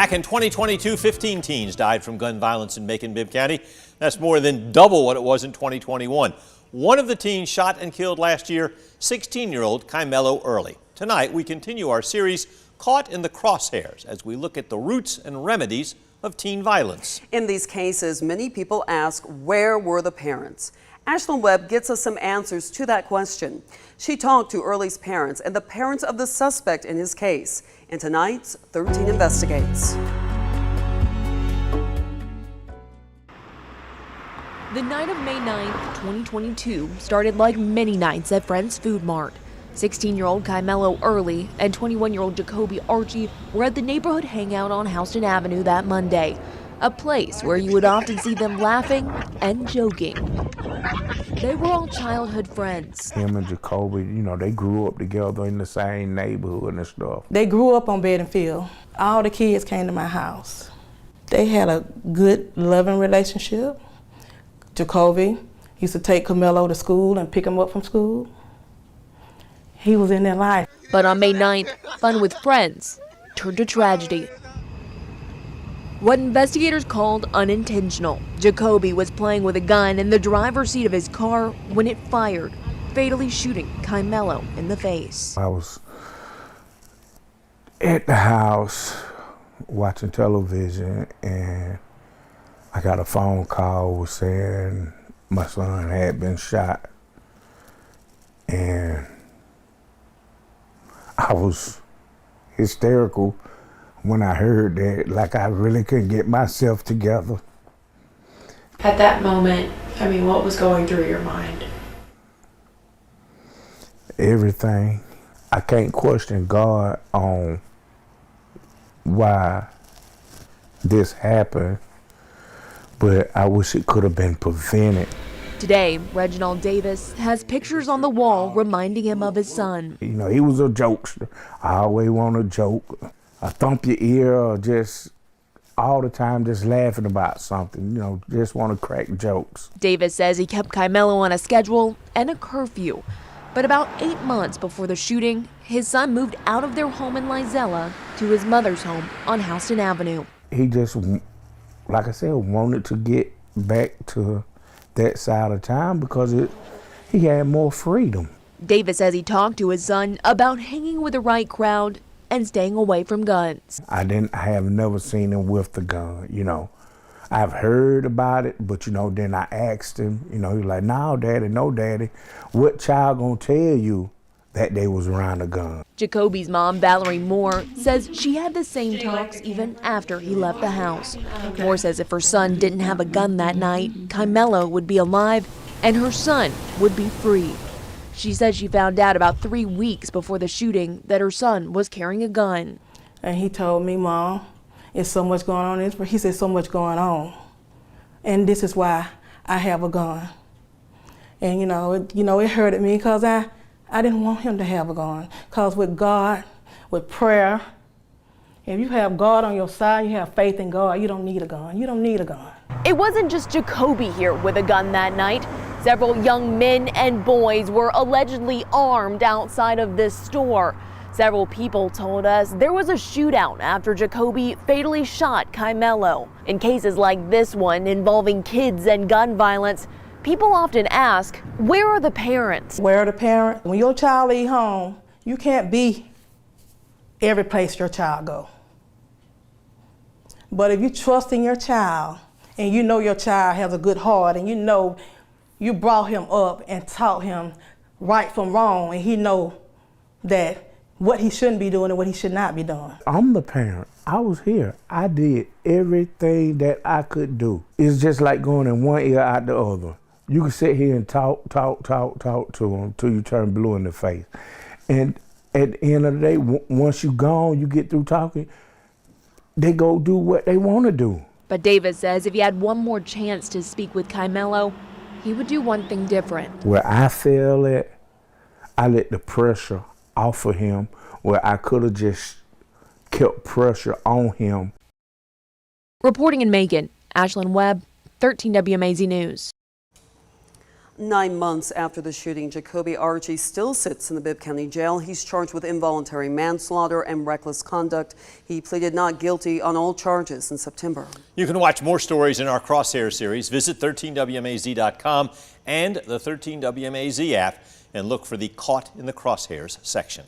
Back in 2022, 15 teens died from gun violence in Macon-Bibb County. That's more than double what it was in 2021. One of the teens shot and killed last year, 16-year-old Kymelo Earley. Tonight, we continue our series, Caught in the Crosshairs, as we look at the roots and remedies of teen violence. In these cases, many people ask, where were the parents? Ashlyn Webb gets us some answers to that question. She talked to Earley's parents and the parents of the suspect in his case. In tonight's 13 Investigates. The night of May 9th, 2022 started like many nights at Friends Food Mart. 16-year-old Kymelo Earley and 21-year-old Ja'Kobe Archie were at the neighborhood hangout on Houston Avenue that Monday, a place where you would often see them laughing and joking. They were all childhood friends. Him and Ja'Kobe, they grew up together in the same neighborhood and stuff. They grew up on Bedingfield. All the kids came to my house. They had a good, loving relationship. Ja'Kobe used to take Kymelo to school and pick him up from school. He was in their life. But on May 9th, fun with friends turned to tragedy. What investigators called unintentional. Ja'Kobe was playing with a gun in the driver's seat of his car when it fired, fatally shooting Kymelo in the face. I was at the house watching television and I got a phone call saying my son had been shot. And I was hysterical when I heard that, like I really couldn't get myself together. At that moment, what was going through your mind? Everything. I can't question God on why this happened, but I wish it could have been prevented. Today, Reginald Davis has pictures on the wall reminding him of his son. He was a jokester. I always want to joke. I thump your ear or just all the time just laughing about something, just want to crack jokes. Davis says he kept Kymelo on a schedule and a curfew. But about 8 months before the shooting, his son moved out of their home in Lizella to his mother's home on Houston Avenue. He just, like I said, wanted to get back to that side of town because he had more freedom. Davis says he talked to his son about hanging with the right crowd and staying away from guns. I have never seen him with the gun, I've heard about it, but then I asked him, he's like, no daddy, what child gonna tell you that they was around a gun? Ja'Kobe's mom, Valerie Moore, says she had the same talks even after he left the house. Moore says if her son didn't have a gun that night, Kymelo would be alive and her son would be free. She said she found out about 3 weeks before the shooting that her son was carrying a gun. And he told me, Mom, it's so much going on. He said, so much going on. And this is why I have a gun. And it hurted me because I didn't want him to have a gun. Because with God, with prayer, if you have God on your side, you have faith in God, you don't need a gun. You don't need a gun. It wasn't just Ja'Kobe here with a gun that night. Several young men and boys were allegedly armed outside of this store. Several people told us there was a shootout after Ja'Kobe fatally shot Kymelo. In cases like this one involving kids and gun violence, people often ask, where are the parents? Where are the parents? When your child leaves home, you can't be every place your child go. But if you trust in your child and you know your child has a good heart and you brought him up and taught him right from wrong and he know that what he shouldn't be doing and what he should not be doing. I'm the parent. I was here. I did everything that I could do. It's just like going in one ear out the other. You can sit here and talk to them till you turn blue in the face. And at the end of the day, once you're gone, you get through talking, they go do what they want to do. But Davis says if he had one more chance to speak with Kymelo, he would do one thing different. Where I feel at, I let the pressure off of him, where I could have just kept pressure on him. Reporting in Macon, Ashlyn Webb, 13 WMAZ News. 9 months after the shooting, Ja'Kobe Archie still sits in the Bibb County Jail. He's charged with involuntary manslaughter and reckless conduct. He pleaded not guilty on all charges in September. You can watch more stories in our Crosshair series. Visit 13WMAZ.com and the 13WMAZ app and look for the Caught in the Crosshairs section.